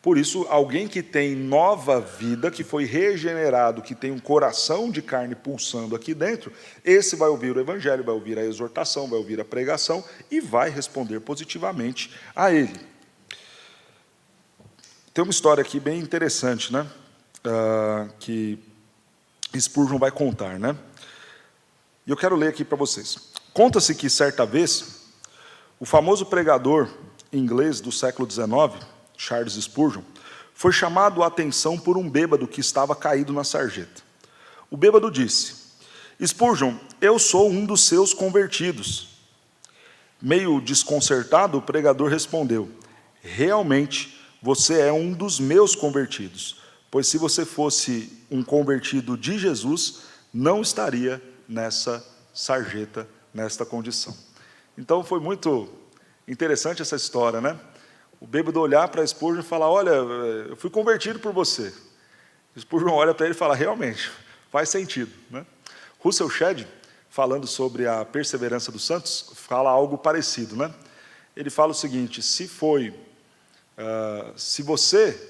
Por isso, alguém que tem nova vida, que foi regenerado, que tem um coração de carne pulsando aqui dentro, esse vai ouvir o Evangelho, vai ouvir a exortação, vai ouvir a pregação e vai responder positivamente a ele. Tem uma história aqui bem interessante, né? Que Spurgeon vai contar, né? E eu quero ler aqui para vocês. Conta-se que, certa vez, o famoso pregador inglês do século XIX, Charles Spurgeon, foi chamado a atenção por um bêbado que estava caído na sarjeta. O bêbado disse: Spurgeon, eu sou um dos seus convertidos. Meio desconcertado, o pregador respondeu: realmente, você é um dos meus convertidos, pois se você fosse um convertido de Jesus, não estaria nessa sarjeta, nesta condição. Então foi muito interessante essa história, né? O bêbado olhar para Spurgeon e falar: olha, eu fui convertido por você. Spurgeon olha para ele e fala: realmente, faz sentido, né? Russell Shedd, falando sobre a perseverança dos santos, fala algo parecido, né? Ele fala o seguinte: se você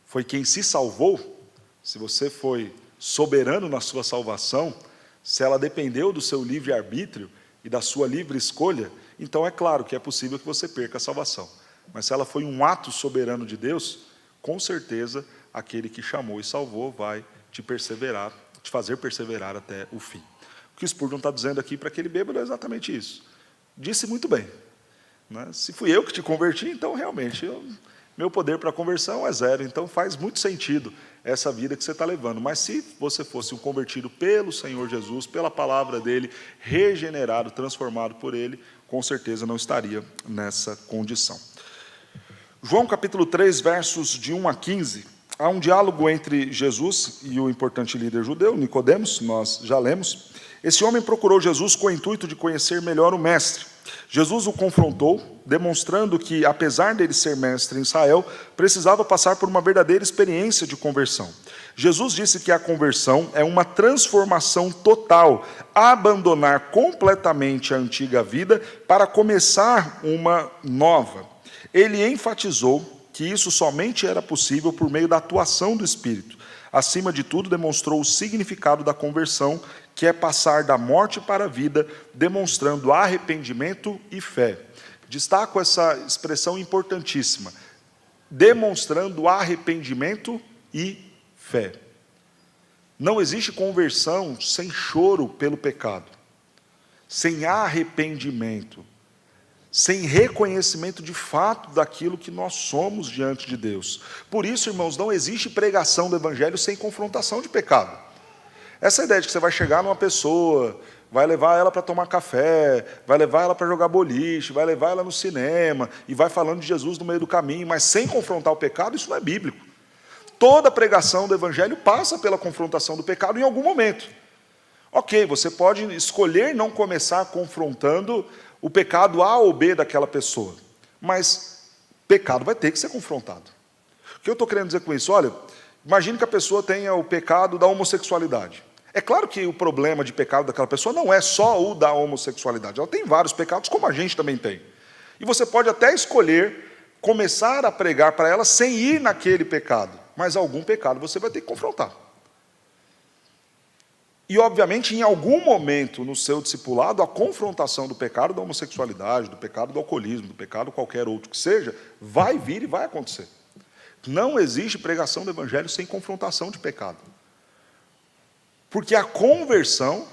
foi quem se salvou, se você foi soberano na sua salvação, se ela dependeu do seu livre-arbítrio e da sua livre escolha, então é claro que é possível que você perca a salvação. Mas se ela foi um ato soberano de Deus, com certeza aquele que chamou e salvou vai te fazer perseverar até o fim. O que Spurgeon está dizendo aqui para aquele bêbado é exatamente isso. Disse muito bem, né? Se fui eu que te converti, então realmente meu poder para a conversão é zero. Então faz muito sentido essa vida que você está levando. Mas se você fosse um convertido pelo Senhor Jesus, pela palavra dele, regenerado, transformado por ele, com certeza não estaria nessa condição. João capítulo 3, versos de 1 a 15, há um diálogo entre Jesus e o importante líder judeu, Nicodemos, nós já lemos. Esse homem procurou Jesus com o intuito de conhecer melhor o mestre. Jesus o confrontou, demonstrando que, apesar dele ser mestre em Israel, precisava passar por uma verdadeira experiência de conversão. Jesus disse que a conversão é uma transformação total, abandonar completamente a antiga vida para começar uma nova. Ele enfatizou que isso somente era possível por meio da atuação do Espírito. Acima de tudo, demonstrou o significado da conversão, que é passar da morte para a vida, demonstrando arrependimento e fé. Destaco essa expressão importantíssima, demonstrando arrependimento e fé. Não existe conversão sem choro pelo pecado, sem arrependimento, sem reconhecimento de fato daquilo que nós somos diante de Deus. Por isso, irmãos, não existe pregação do Evangelho sem confrontação de pecado. Essa ideia de que você vai chegar numa pessoa, vai levar ela para tomar café, vai levar ela para jogar boliche, vai levar ela no cinema, e vai falando de Jesus no meio do caminho, mas sem confrontar o pecado, isso não é bíblico. Toda pregação do Evangelho passa pela confrontação do pecado em algum momento. Ok, você pode escolher não começar confrontando o pecado A ou B daquela pessoa, mas pecado vai ter que ser confrontado. O que eu estou querendo dizer com isso? Olha, imagine que a pessoa tenha o pecado da homossexualidade. É claro que o problema de pecado daquela pessoa não é só o da homossexualidade, ela tem vários pecados, como a gente também tem. E você pode até escolher começar a pregar para ela sem ir naquele pecado, mas algum pecado você vai ter que confrontar. E, obviamente, em algum momento no seu discipulado, a confrontação do pecado da homossexualidade, do pecado do alcoolismo, do pecado qualquer outro que seja, vai vir e vai acontecer. Não existe pregação do Evangelho sem confrontação de pecado. Porque a conversão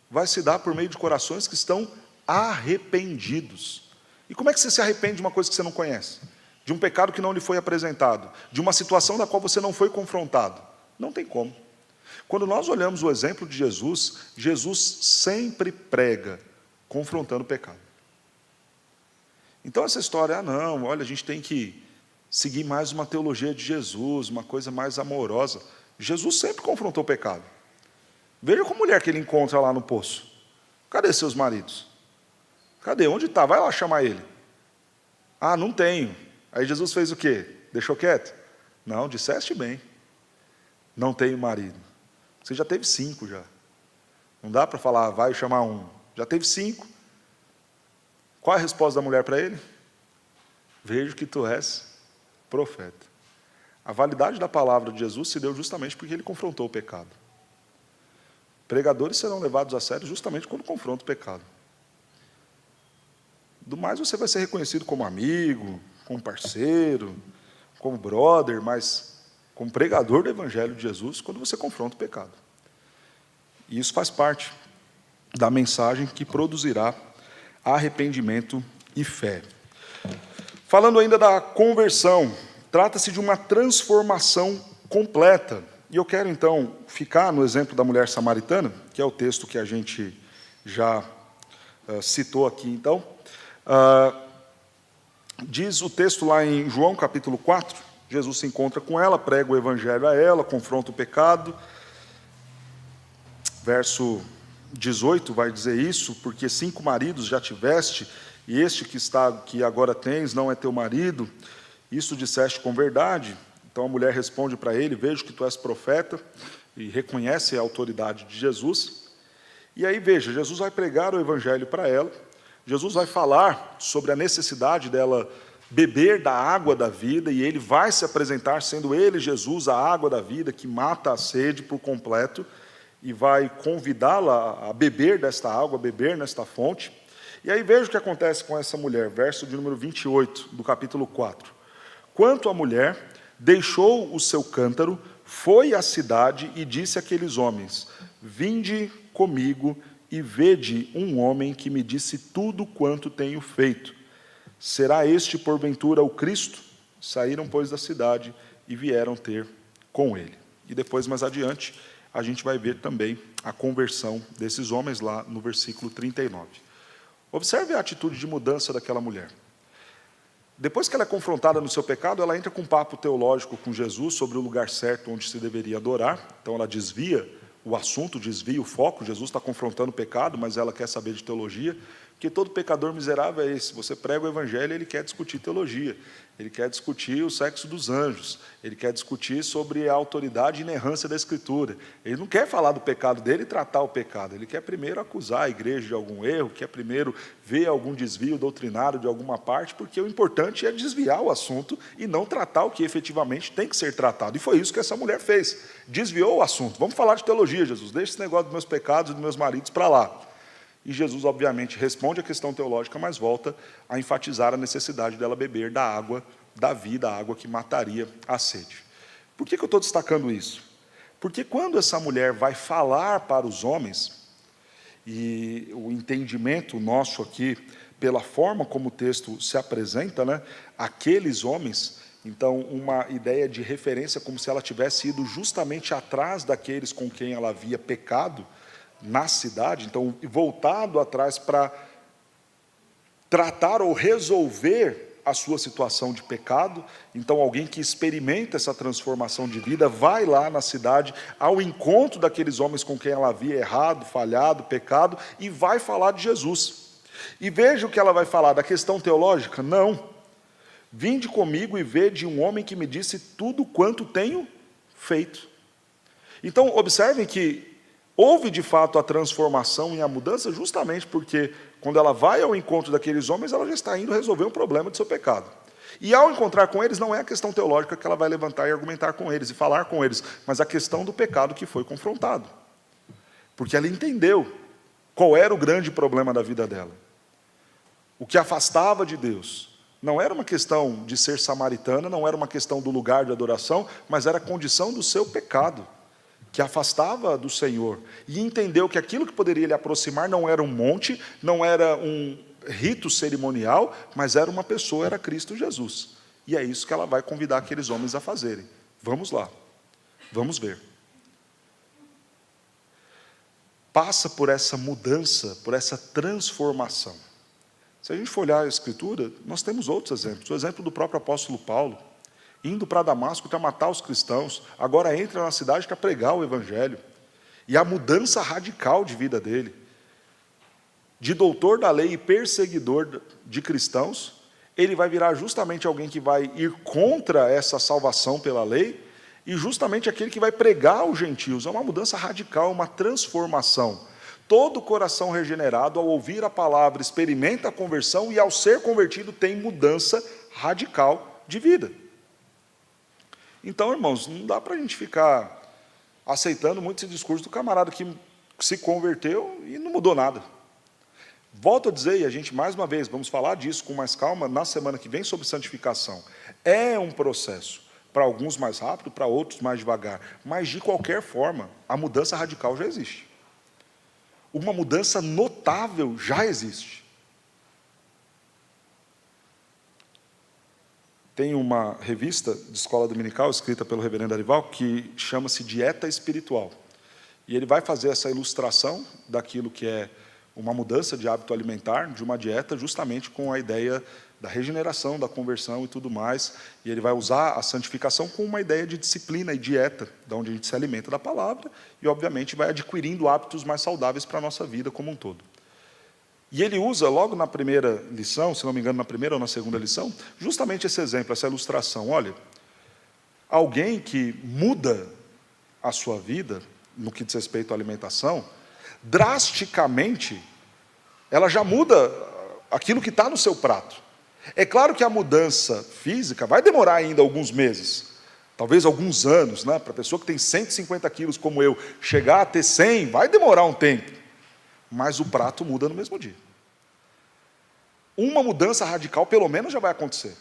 vai se dar por meio de corações que estão arrependidos. E como é que você se arrepende de uma coisa que você não conhece? De um pecado que não lhe foi apresentado? De uma situação da qual você não foi confrontado? Não tem como. Quando nós olhamos o exemplo de Jesus, Jesus sempre prega confrontando o pecado. Então essa história, não, olha, a gente tem que seguir mais uma teologia de Jesus, uma coisa mais amorosa. Jesus sempre confrontou o pecado. Veja com a mulher que ele encontra lá no poço. Cadê seus maridos? Cadê? Onde está? Vai lá chamar ele. Ah, não tenho. Aí Jesus fez o quê? Deixou quieto? Não, disseste bem. Não tenho marido. Você já teve 5 já. Não dá para falar, vai chamar um. Já teve 5. Qual é a resposta da mulher para ele? Vejo que tu és profeta. A validade da palavra de Jesus se deu justamente porque ele confrontou o pecado. Pregadores serão levados a sério justamente quando confrontam o pecado. Do mais, você vai ser reconhecido como amigo, como parceiro, como brother, mas como pregador do Evangelho de Jesus quando você confronta o pecado. E isso faz parte da mensagem que produzirá arrependimento e fé. Falando ainda da conversão, trata-se de uma transformação completa. E eu quero, então, ficar no exemplo da mulher samaritana, que é o texto que a gente já citou aqui, então. Diz o texto lá em João, capítulo 4, Jesus se encontra com ela, prega o evangelho a ela, confronta o pecado. Verso 18 vai dizer isso, porque 5 maridos já tiveste, e este que agora tens não é teu marido, isso disseste com verdade. Então a mulher responde para ele, vejo que tu és profeta, e reconhece a autoridade de Jesus. E aí veja, Jesus vai pregar o evangelho para ela, Jesus vai falar sobre a necessidade dela beber da água da vida, e ele vai se apresentar sendo ele, Jesus, a água da vida, que mata a sede por completo, e vai convidá-la a beber desta água, a beber nesta fonte. E aí veja o que acontece com essa mulher, verso de número 28, do capítulo 4. Quanto à mulher, deixou o seu cântaro, foi à cidade e disse àqueles homens, vinde comigo e vede um homem que me disse tudo quanto tenho feito. Será este, porventura, o Cristo? Saíram, pois, da cidade e vieram ter com ele. E depois, mais adiante, a gente vai ver também a conversão desses homens lá no versículo 39. Observe a atitude de mudança daquela mulher. Depois que ela é confrontada no seu pecado, ela entra com um papo teológico com Jesus sobre o lugar certo onde se deveria adorar. Então ela desvia o assunto, desvia o foco. Jesus está confrontando o pecado, mas ela quer saber de teologia. Porque todo pecador miserável é esse. Você prega o evangelho, ele quer discutir teologia, ele quer discutir o sexo dos anjos, ele quer discutir sobre a autoridade e inerrância da Escritura. Ele não quer falar do pecado dele e tratar o pecado, ele quer primeiro acusar a igreja de algum erro, quer primeiro ver algum desvio doutrinário de alguma parte, porque o importante é desviar o assunto e não tratar o que efetivamente tem que ser tratado. E foi isso que essa mulher fez, desviou o assunto. Vamos falar de teologia, Jesus, deixa esse negócio dos meus pecados e dos meus maridos para lá. E Jesus, obviamente, responde à questão teológica, mas volta a enfatizar a necessidade dela beber da água da vida, a água que mataria a sede. Por que eu estou destacando isso? Porque quando essa mulher vai falar para os homens, e o entendimento nosso aqui, pela forma como o texto se apresenta, né, aqueles homens, então uma ideia de referência como se ela tivesse ido justamente atrás daqueles com quem ela havia pecado, na cidade, então voltado atrás para tratar ou resolver a sua situação de pecado. Então alguém que experimenta essa transformação de vida vai lá na cidade ao encontro daqueles homens com quem ela havia errado, falhado, pecado, e vai falar de Jesus. E veja o que ela vai falar da questão teológica? Não. Vinde comigo e vede um homem que me disse tudo quanto tenho feito. Então observem que houve, de fato, a transformação e a mudança justamente porque, quando ela vai ao encontro daqueles homens, ela já está indo resolver um problema do seu pecado. E, ao encontrar com eles, não é a questão teológica que ela vai levantar e argumentar com eles, e falar com eles, mas a questão do pecado que foi confrontado. Porque ela entendeu qual era o grande problema da vida dela. O que afastava de Deus. Não era uma questão de ser samaritana, não era uma questão do lugar de adoração, mas era a condição do seu pecado, que afastava do Senhor, e entendeu que aquilo que poderia lhe aproximar não era um monte, não era um rito cerimonial, mas era uma pessoa, era Cristo Jesus. E é isso que ela vai convidar aqueles homens a fazerem. Vamos lá, vamos ver. Passa por essa mudança, por essa transformação. Se a gente for olhar a Escritura, nós temos outros exemplos. O exemplo do próprio apóstolo Paulo, indo para Damasco para matar os cristãos, agora entra na cidade para pregar o evangelho. E a mudança radical de vida dele, de doutor da lei e perseguidor de cristãos, ele vai virar justamente alguém que vai ir contra essa salvação pela lei, e justamente aquele que vai pregar aos gentios. É uma mudança radical, uma transformação. Todo coração regenerado, ao ouvir a palavra, experimenta a conversão, e ao ser convertido tem mudança radical de vida. Então, irmãos, não dá para a gente ficar aceitando muito esse discurso do camarada que se converteu e não mudou nada. Volto a dizer, e a gente mais uma vez, vamos falar disso com mais calma na semana que vem sobre santificação. É um processo, para alguns mais rápido, para outros mais devagar, mas de qualquer forma, a mudança radical já existe. Uma mudança notável já existe. Tem uma revista de escola dominical, escrita pelo reverendo Arival, que chama-se Dieta Espiritual. E ele vai fazer essa ilustração daquilo que é uma mudança de hábito alimentar, de uma dieta, justamente com a ideia da regeneração, da conversão e tudo mais. E ele vai usar a santificação com uma ideia de disciplina e dieta, de onde a gente se alimenta da palavra, e, obviamente, vai adquirindo hábitos mais saudáveis para a nossa vida como um todo. E ele usa, logo na primeira lição, se não me engano, na primeira ou na segunda lição, justamente esse exemplo, essa ilustração. Olha, alguém que muda a sua vida, no que diz respeito à alimentação, drasticamente, ela já muda aquilo que está no seu prato. É claro que a mudança física vai demorar ainda alguns meses, talvez alguns anos, né? Para a pessoa que tem 150 quilos como eu, chegar a ter 100, vai demorar um tempo. Mas o prato muda no mesmo dia. Uma mudança radical, pelo menos, já vai acontecer.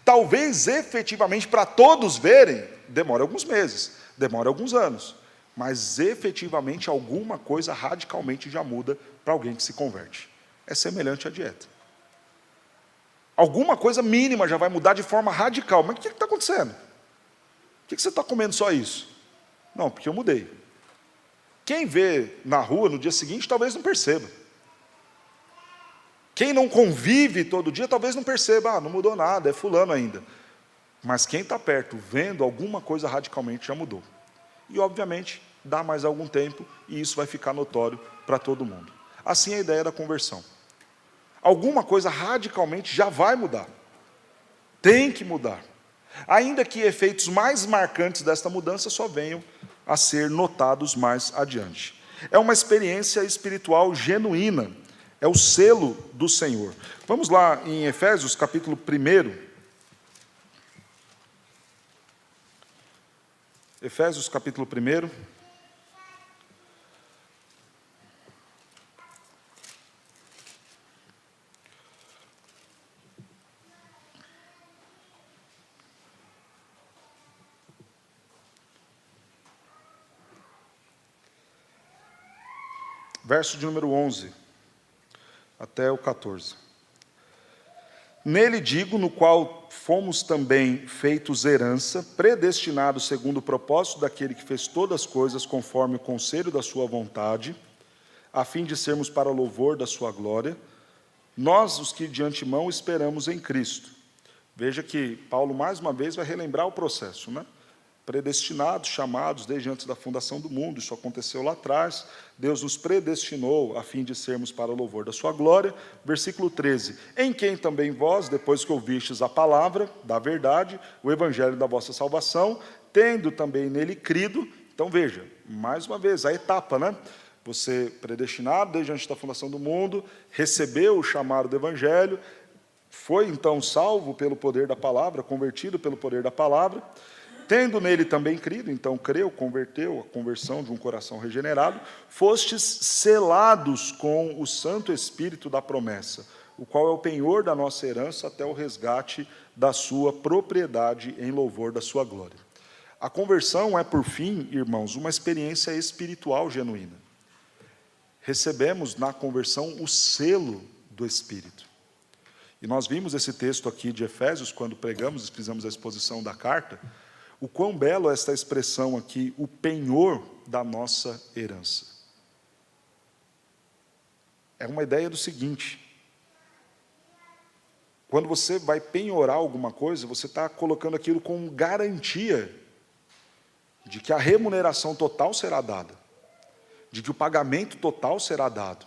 Talvez, efetivamente, para todos verem, demore alguns meses, demore alguns anos. Mas, efetivamente, alguma coisa radicalmente já muda para alguém que se converte. É semelhante à dieta. Alguma coisa mínima já vai mudar de forma radical. Mas o que está acontecendo? Por que você está comendo só isso? Não, porque eu mudei. Quem vê na rua no dia seguinte talvez não perceba. Quem não convive todo dia talvez não perceba, não mudou nada, é fulano ainda. Mas quem está perto, vendo alguma coisa radicalmente, já mudou. E, obviamente, dá mais algum tempo e isso vai ficar notório para todo mundo. Assim é a ideia da conversão. Alguma coisa radicalmente já vai mudar. Tem que mudar. Ainda que efeitos mais marcantes desta mudança só venham a ser notados mais adiante. É uma experiência espiritual genuína. É o selo do Senhor. Vamos lá em Efésios, capítulo 1. Efésios, capítulo 1. Verso de número 11 até o 14. Nele digo, no qual fomos também feitos herança, predestinados segundo o propósito daquele que fez todas as coisas conforme o conselho da sua vontade, a fim de sermos para louvor da sua glória, nós os que de antemão esperamos em Cristo. Veja que Paulo mais uma vez vai relembrar o processo, né? Predestinados, chamados desde antes da fundação do mundo, isso aconteceu lá atrás, Deus nos predestinou a fim de sermos para o louvor da sua glória. Versículo 13, em quem também vós, depois que ouvistes a palavra da verdade, o evangelho da vossa salvação, tendo também nele crido. Então veja, mais uma vez, a etapa, né? Você predestinado desde antes da fundação do mundo, recebeu o chamado do evangelho, foi então salvo pelo poder da palavra, convertido pelo poder da palavra, tendo nele também crido, então creu, converteu, a conversão de um coração regenerado, fostes selados com o Santo Espírito da promessa, o qual é o penhor da nossa herança até o resgate da sua propriedade em louvor da sua glória. A conversão é, por fim, irmãos, uma experiência espiritual genuína. Recebemos na conversão o selo do Espírito. E nós vimos esse texto aqui de Efésios, quando pregamos e fizemos a exposição da carta, o quão belo é esta expressão aqui, o penhor da nossa herança. É uma ideia do seguinte: quando você vai penhorar alguma coisa, você está colocando aquilo como garantia de que a remuneração total será dada, de que o pagamento total será dado.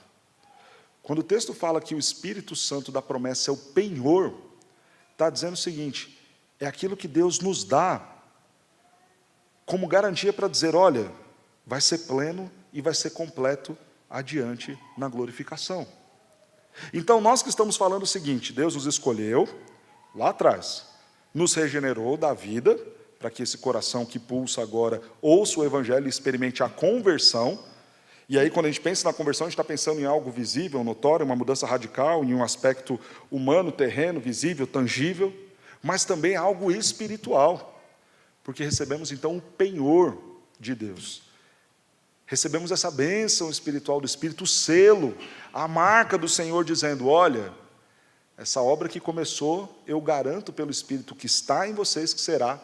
Quando o texto fala que o Espírito Santo da promessa é o penhor, está dizendo o seguinte: é aquilo que Deus nos dá como garantia para dizer, olha, vai ser pleno e vai ser completo adiante na glorificação. Então, nós que estamos falando o seguinte: Deus nos escolheu lá atrás, nos regenerou da vida, para que esse coração que pulsa agora ouça o Evangelho e experimente a conversão. E aí, quando a gente pensa na conversão, a gente está pensando em algo visível, notório, uma mudança radical, em um aspecto humano, terreno, visível, tangível, mas também algo espiritual. Porque recebemos, então, o penhor de Deus. Recebemos essa bênção espiritual do Espírito, o selo, a marca do Senhor dizendo, olha, essa obra que começou, eu garanto pelo Espírito que está em vocês que será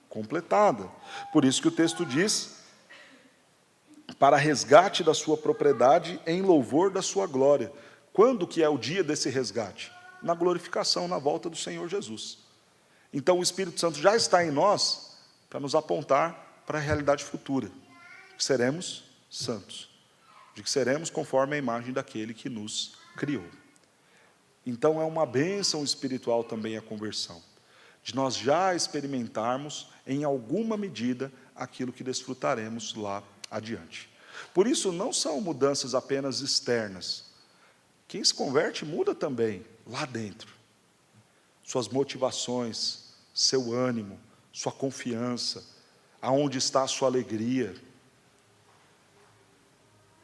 completada. Por isso que o texto diz, para resgate da sua propriedade em louvor da sua glória. Quando que é o dia desse resgate? Na glorificação, na volta do Senhor Jesus. Então o Espírito Santo já está em nós, para nos apontar para a realidade futura, que seremos santos, de que seremos conforme a imagem daquele que nos criou. Então é uma bênção espiritual também a conversão, de nós já experimentarmos em alguma medida aquilo que desfrutaremos lá adiante. Por isso não são mudanças apenas externas. Quem se converte muda também lá dentro. Suas motivações, seu ânimo, sua confiança, aonde está a sua alegria,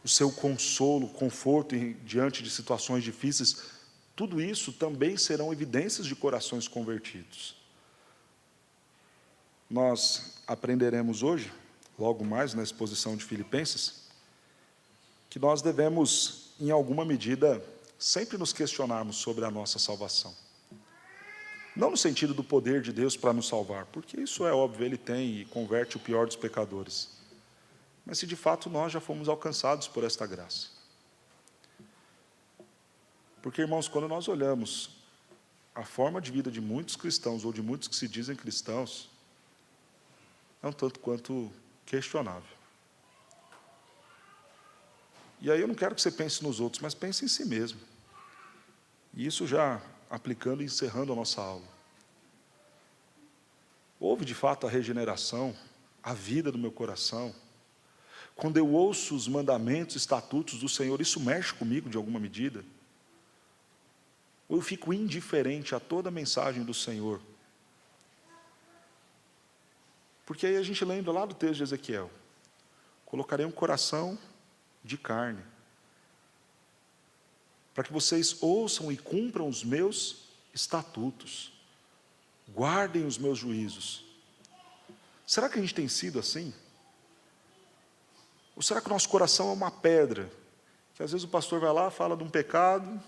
o seu consolo, conforto diante de situações difíceis, tudo isso também serão evidências de corações convertidos. Nós aprenderemos hoje, logo mais na exposição de Filipenses, que nós devemos, em alguma medida, sempre nos questionarmos sobre a nossa salvação. Não no sentido do poder de Deus para nos salvar, porque isso é óbvio, Ele tem e converte o pior dos pecadores. Mas se de fato nós já fomos alcançados por esta graça. Porque, irmãos, quando nós olhamos a forma de vida de muitos cristãos, ou de muitos que se dizem cristãos, é um tanto quanto questionável. E aí eu não quero que você pense nos outros, mas pense em si mesmo. E isso já aplicando e encerrando a nossa aula. Houve de fato a regeneração, a vida do meu coração. Quando eu ouço os mandamentos, estatutos do Senhor, isso mexe comigo de alguma medida? Ou eu fico indiferente a toda a mensagem do Senhor? Porque aí a gente lembra lá do texto de Ezequiel: colocarei um coração de carne, para que vocês ouçam e cumpram os meus estatutos, guardem os meus juízos. Será que a gente tem sido assim? Ou será que o nosso coração é uma pedra, que às vezes o pastor vai lá, fala de um pecado,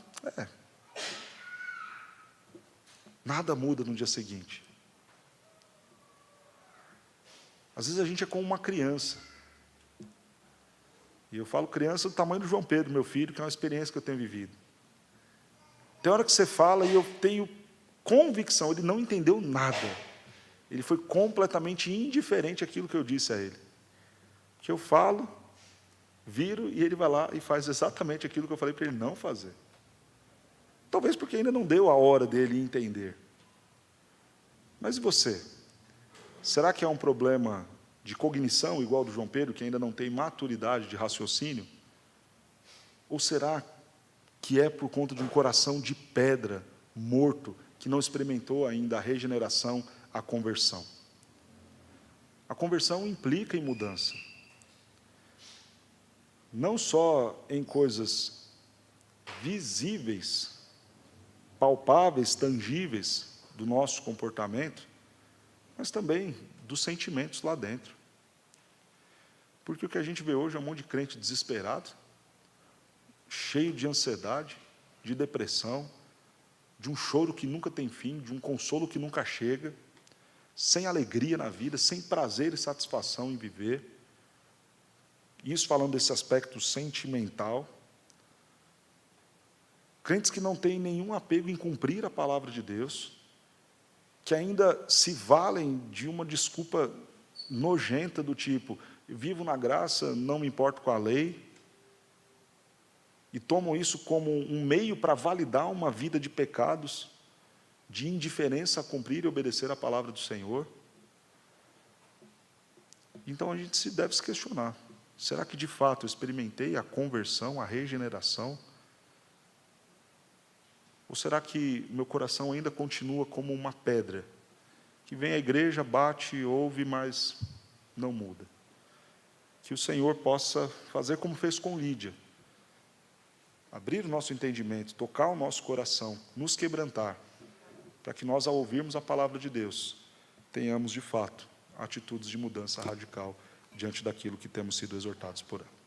nada muda no dia seguinte? Às vezes a gente é como uma criança, e eu falo criança do tamanho do João Pedro, meu filho, que é uma experiência que eu tenho vivido. Tem hora que você fala e eu tenho convicção, ele não entendeu nada. Ele foi completamente indiferente àquilo que eu disse a ele. Que eu falo, viro, e ele vai lá e faz exatamente aquilo que eu falei para ele não fazer. Talvez porque ainda não deu a hora dele entender. Mas e você? Será que é um problema de cognição, igual do João Pedro, que ainda não tem maturidade de raciocínio? Ou será que é por conta de um coração de pedra, morto, que não experimentou ainda a regeneração, a conversão? A conversão implica em mudança. Não só em coisas visíveis, palpáveis, tangíveis do nosso comportamento, mas também dos sentimentos lá dentro. Porque o que a gente vê hoje é um monte de crente desesperado, cheio de ansiedade, de depressão, de um choro que nunca tem fim, de um consolo que nunca chega, sem alegria na vida, sem prazer e satisfação em viver. Isso falando desse aspecto sentimental. Crentes que não têm nenhum apego em cumprir a palavra de Deus, que ainda se valem de uma desculpa nojenta do tipo: vivo na graça, não me importo com a lei, e tomam isso como um meio para validar uma vida de pecados, de indiferença a cumprir e obedecer a palavra do Senhor. Então a gente deve se questionar: será que de fato eu experimentei a conversão, a regeneração? Ou será que meu coração ainda continua como uma pedra, que vem à igreja, bate, ouve, mas não muda? Que o Senhor possa fazer como fez com Lídia, abrir o nosso entendimento, tocar o nosso coração, nos quebrantar, para que nós, ao ouvirmos a palavra de Deus, tenhamos de fato atitudes de mudança radical diante daquilo que temos sido exortados por ela.